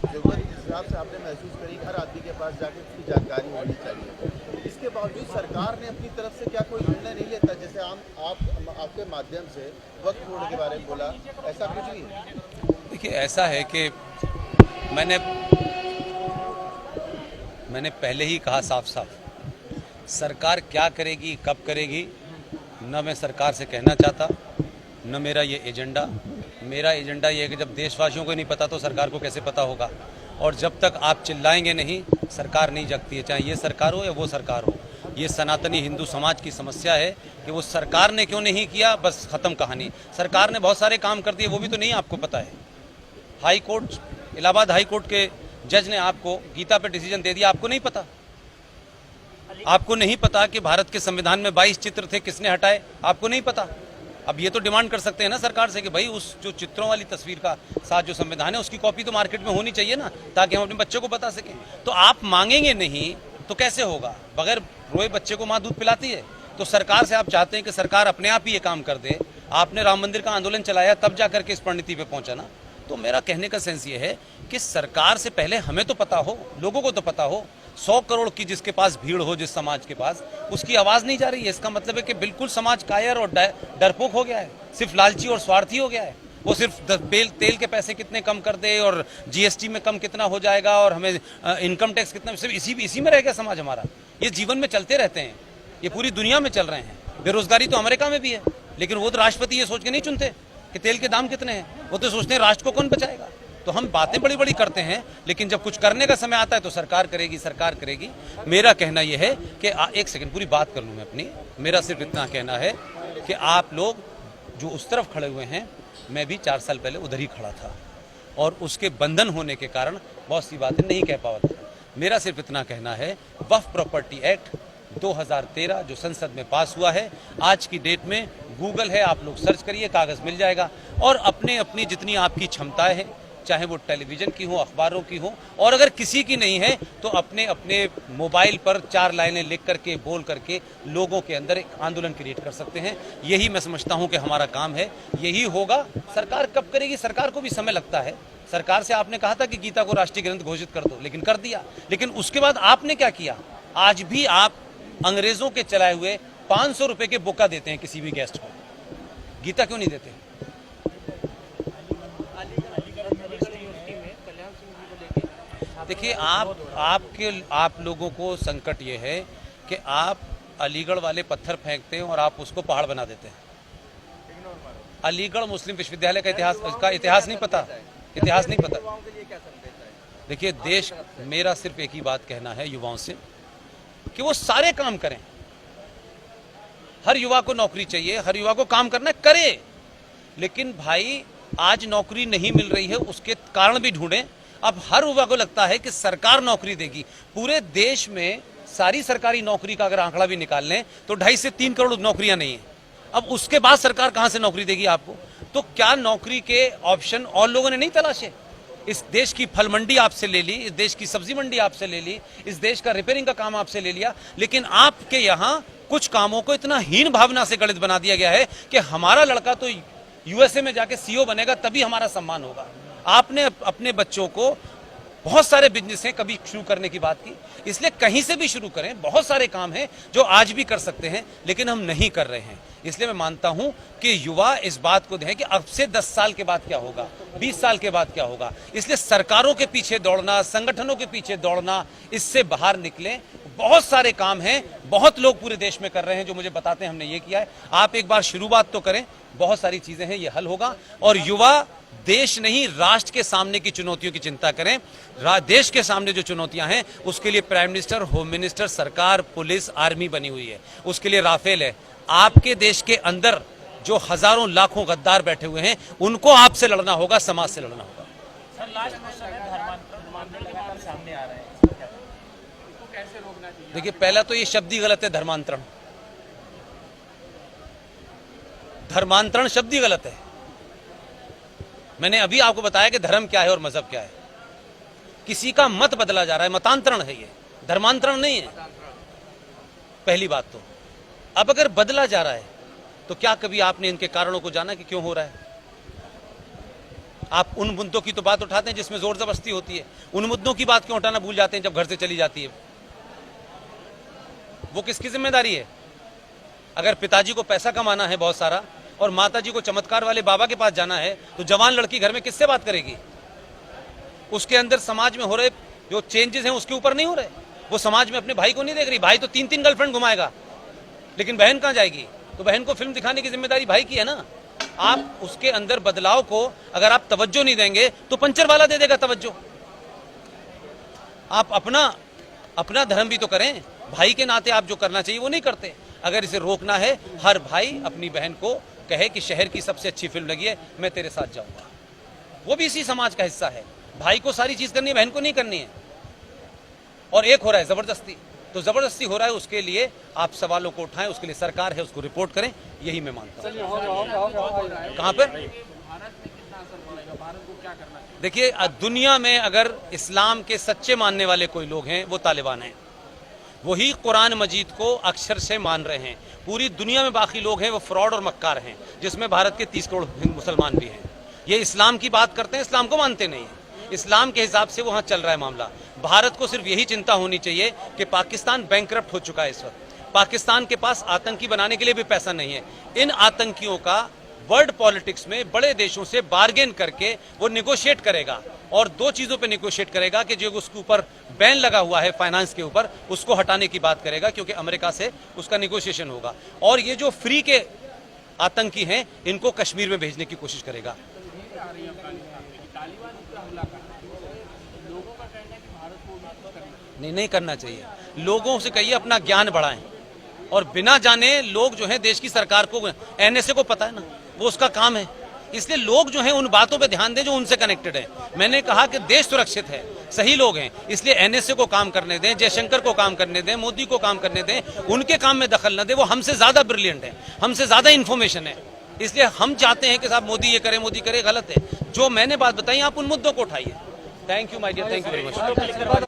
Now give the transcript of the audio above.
जरूरत जिस हिसाब से आपने महसूस करी, हर आदमी के पास जाके उसकी जानकारी होनी चाहिए, इसके बावजूद सरकार ने अपनी तरफ से क्या कोई निर्णय नहीं लेता? जैसे आपके माध्यम से वक्फ बोर्ड के बारे में बोला, ऐसा कुछ भी है? देखिए, ऐसा है कि मैंने पहले ही कहा साफ साफ, सरकार क्या करेगी कब करेगी न मैं सरकार से कहना चाहता, न मेरा ये एजेंडा। मेरा एजेंडा ये है कि जब देशवासियों को नहीं पता तो सरकार को कैसे पता होगा। और जब तक आप चिल्लाएंगे नहीं, सरकार नहीं जगती है, चाहे ये सरकार हो या वो सरकार हो। ये सनातनी हिंदू समाज की समस्या है कि वो सरकार ने क्यों नहीं किया, बस खत्म कहानी। सरकार ने बहुत सारे काम कर दिए, वो भी तो नहीं आपको पता है। High court, Allahabad high court के जज ने आपको गीता पे डिसीजन दे दिया, आपको नहीं पता। आपको नहीं पता कि भारत के संविधान में 22 चित्र थे, किसने हटाए, आपको नहीं पता। अब ये तो डिमांड कर सकते हैं ना सरकार से कि भाई उस जो चित्रों वाली तस्वीर का साथ जो संविधान है उसकी कॉपी तो मार्केट में होनी चाहिए ना, ताकि हम अपने बच्चों को बता सकें। तो आप मांगेंगे नहीं तो कैसे होगा? बगैर रोए बच्चे को माँ दूध पिलाती है। तो सरकार से आप चाहते हैं कि सरकार अपने आप ही ये काम कर दे। आपने राम मंदिर का आंदोलन चलाया, तब जाकर के इस परिणति पे पहुंचा ना। तो मेरा कहने का सेंस ये है कि सरकार से पहले हमें तो पता हो, लोगों को तो पता हो। 100 करोड़ की जिसके पास भीड़ हो, जिस समाज के पास, उसकी आवाज नहीं जा रही है। इसका मतलब है कि बिल्कुल समाज कायर और डरपोक हो गया है, सिर्फ लालची और स्वार्थी हो गया है। वो सिर्फ तेल के पैसे कितने कम कर दे और जीएसटी में कम कितना हो जाएगा और हमें इनकम टैक्स कितना, सिर्फ इसी में रह गया समाज हमारा। ये जीवन में चलते रहते हैं, ये पूरी दुनिया में चल रहे हैं। बेरोजगारी तो अमेरिका में भी है, लेकिन वो तो राष्ट्रपति ये सोच के नहीं चुनते कि तेल के दाम कितने हैं, वो तो सोचते हैं राष्ट्र को कौन बचाएगा। तो हम बातें बड़ी बड़ी करते हैं, लेकिन जब कुछ करने का समय आता है तो सरकार करेगी। मेरा कहना यह है कि एक सेकंड पूरी बात कर लूं मैं अपनी। मेरा सिर्फ इतना कहना है कि आप लोग जो उस तरफ खड़े हुए हैं, मैं भी 4 साल पहले उधर ही खड़ा था और उसके बंधन होने के कारण बहुत सी बातें नहीं कह पाता था। मेरा सिर्फ इतना कहना है, वक्फ प्रॉपर्टी एक्ट 2013 जो संसद में पास हुआ है, आज की डेट में गूगल है, आप लोग सर्च करिए, कागज मिल जाएगा। और अपनी जितनी आपकी क्षमताएं हैं, चाहे वो टेलीविजन की हो, अखबारों की हो, और अगर किसी की नहीं है तो अपने मोबाइल पर 4 लाइनें लिख करके, बोल करके लोगों के अंदर एक आंदोलन क्रिएट कर सकते हैं। यही मैं समझता हूं कि हमारा काम है, यही होगा। सरकार कब करेगी? सरकार को भी समय लगता है। सरकार से आपने कहा था कि गीता को राष्ट्रीय ग्रंथ घोषित कर दो, लेकिन कर दिया। लेकिन उसके बाद आपने क्या किया? आज भी आप अंग्रेजों के चलाए हुए 500 रुपए के बुका देते हैं किसी भी गेस्ट को, गीता क्यों नहीं देते? देखिए, आप लोगों को संकट ये है कि आप अलीगढ़ वाले पत्थर फेंकते हैं और आप उसको पहाड़ बना देते हैं। अलीगढ़ मुस्लिम विश्वविद्यालय का इतिहास नहीं पता। देखिए, देश, मेरा सिर्फ एक ही बात कहना है युवाओं से कि वो सारे काम करें। हर युवा को नौकरी चाहिए, हर युवा को काम करना करे, लेकिन भाई आज नौकरी नहीं मिल रही है, उसके कारण भी ढूंढें। अब हर युवा को लगता है कि सरकार नौकरी देगी। पूरे देश में सारी सरकारी नौकरी का अगर आंकड़ा भी निकाल लें तो 2.5 से 3 करोड़ नौकरियां नहीं है। अब उसके बाद सरकार कहां से नौकरी देगी आपको? तो क्या नौकरी के ऑप्शन और लोगों ने नहीं तलाशे? इस देश की फल मंडी आपसे ले ली, इस देश की सब्जी मंडी आपसे ले ली, इस देश का रिपेयरिंग का काम आपसे ले लिया, लेकिन आपके यहाँ कुछ कामों को इतना हीन भावना से गणित बना दिया गया है कि हमारा लड़का तो यूएसए में जाके सीईओ बनेगा तभी हमारा सम्मान होगा। आपने अपने बच्चों को, बहुत सारे बिजनेस हैं, कभी शुरू करने की बात की, इसलिए कहीं से भी शुरू करें। बहुत सारे काम हैं जो आज भी कर सकते हैं, लेकिन हम नहीं कर रहे हैं। इसलिए मैं मानता हूं कि युवा इस बात को देखें कि अब से 10 साल के बाद क्या होगा, 20 साल के बाद क्या होगा। इसलिए सरकारों के पीछे दौड़ना, संगठनों के पीछे दौड़ना, इससे बाहर निकलें। बहुत सारे काम हैं, बहुत लोग पूरे देश में कर रहे हैं जो मुझे बताते हैं हमने ये किया है। आप एक बार शुरुआत तो करें, बहुत सारी चीजें हैं, ये हल होगा। और युवा देश नहीं, राष्ट्र के सामने की चुनौतियों की चिंता करें। देश के सामने जो चुनौतियां हैं उसके लिए प्राइम मिनिस्टर, होम मिनिस्टर, सरकार, पुलिस, आर्मी बनी हुई है। उसके लिए राफेल है। आपके देश के अंदर जो हजारों लाखों गद्दार बैठे हुए हैं, उनको आपसे लड़ना होगा, समाज से लड़ना होगा। सर, लास्ट क्वेश्चन है, धर्मांतरण लगातार सामने आ रहे हैं, इसको कैसे रोकना चाहिए? देखिए, पहला तो ये शब्द ही गलत है, धर्मांतरण। धर्मांतरण शब्द ही गलत है। मैंने अभी आपको बताया कि धर्म क्या है और मजहब क्या है। किसी का मत बदला जा रहा है, मतांतरण है ये, धर्मांतरण नहीं है। पहली बात तो, अब अगर बदला जा रहा है तो क्या कभी आपने इनके कारणों को जाना कि क्यों हो रहा है? आप उन मुद्दों की तो बात उठाते हैं जिसमें जोर जबरदस्ती होती है, उन मुद्दों की बात क्यों उठाना भूल जाते हैं जब घर से चली जाती है? वो किसकी जिम्मेदारी है? अगर पिताजी को पैसा कमाना है बहुत सारा और माताजी को चमत्कार वाले बाबा के पास जाना है, तो जवान लड़की घर में किससे बात करेगी? उसके अंदर समाज में हो रहे जो चेंजेस हैं उसके ऊपर नहीं हो रहे। वो समाज में अपने भाई को नहीं देख रही। भाई तो 3-3 गर्लफ्रेंड घुमाएगा, लेकिन बहन कहां जाएगी? तो बहन को फिल्म दिखाने की जिम्मेदारी भाई की है ना। आप उसके अंदर बदलाव को अगर आप तवज्जो नहीं देंगे तो पंचर वाला दे देगा तवज्जो। आप अपना धर्म भी तो करें। भाई के नाते आप जो करना चाहिए वो नहीं करते। अगर इसे रोकना है, हर भाई अपनी बहन को कहे कि शहर की सबसे अच्छी फिल्म लगी है, मैं तेरे साथ जाऊंगा। वो भी इसी समाज का हिस्सा है। भाई को सारी चीज करनी है, बहन को नहीं करनी है। और एक हो रहा है जबरदस्ती, तो जबरदस्ती हो रहा है, उसके लिए आप सवालों को उठाएं, उसके लिए सरकार है, उसको रिपोर्ट करें, यही मैं मानता हूं। कहां पर? भारत में कितना असर पड़ेगा? भारत को क्या करना चाहिए? देखिए, दुनिया में अगर इस्लाम के सच्चे मानने वाले कोई लोग हैं वो तालिबान हैं। वही कुरान मजीद को अक्षर से मान रहे हैं। पूरी दुनिया में बाकी लोग हैं वो फ्रॉड और मक्कार हैं, जिसमें भारत के 30 करोड़ मुसलमान भी हैं। ये इस्लाम की बात करते हैं, इस्लाम को मानते नहीं हैं। इस्लाम के हिसाब से वहां चल रहा है मामला। भारत को सिर्फ यही चिंता होनी चाहिए कि पाकिस्तान बैंकरप्ट हो चुका है इस वक्त। पाकिस्तान के पास आतंकी बनाने के लिए भी पैसा नहीं है। इन आतंकियों का वर्ल्ड पॉलिटिक्स में बड़े देशों से बार्गेन करके वो निगोशिएट करेगा, और 2 चीजों पे निगोशिएट करेगा कि जो उसके ऊपर बैन लगा हुआ है फाइनेंस के ऊपर, उसको हटाने की बात करेगा, क्योंकि अमेरिका से उसका निगोशिएशन होगा। और ये जो फ्री के आतंकी हैं इनको कश्मीर में भेजने की कोशिश करेगा। नहीं करना चाहिए। लोगों से कहिए अपना ज्ञान बढ़ाएं, और बिना जाने लोग जो है देश की सरकार को, एनएसए को पता है ना, वो उसका काम है। इसलिए लोग जो हैं उन बातों पे ध्यान दें जो उनसे कनेक्टेड है। मैंने कहा कि देश सुरक्षित है, सही लोग हैं, इसलिए एनएसए को काम करने दें, जयशंकर को काम करने दें, मोदी को काम करने दें। उनके काम में दखल न दें। वो हमसे ज्यादा ब्रिलियंट है, हमसे ज्यादा इंफॉर्मेशन है। इसलिए हम चाहते हैं कि साहब मोदी ये करे, मोदी करे, गलत है। जो मैंने बात बताई आप उन मुद्दों को उठाइए। Thank you my dear, thank you very much.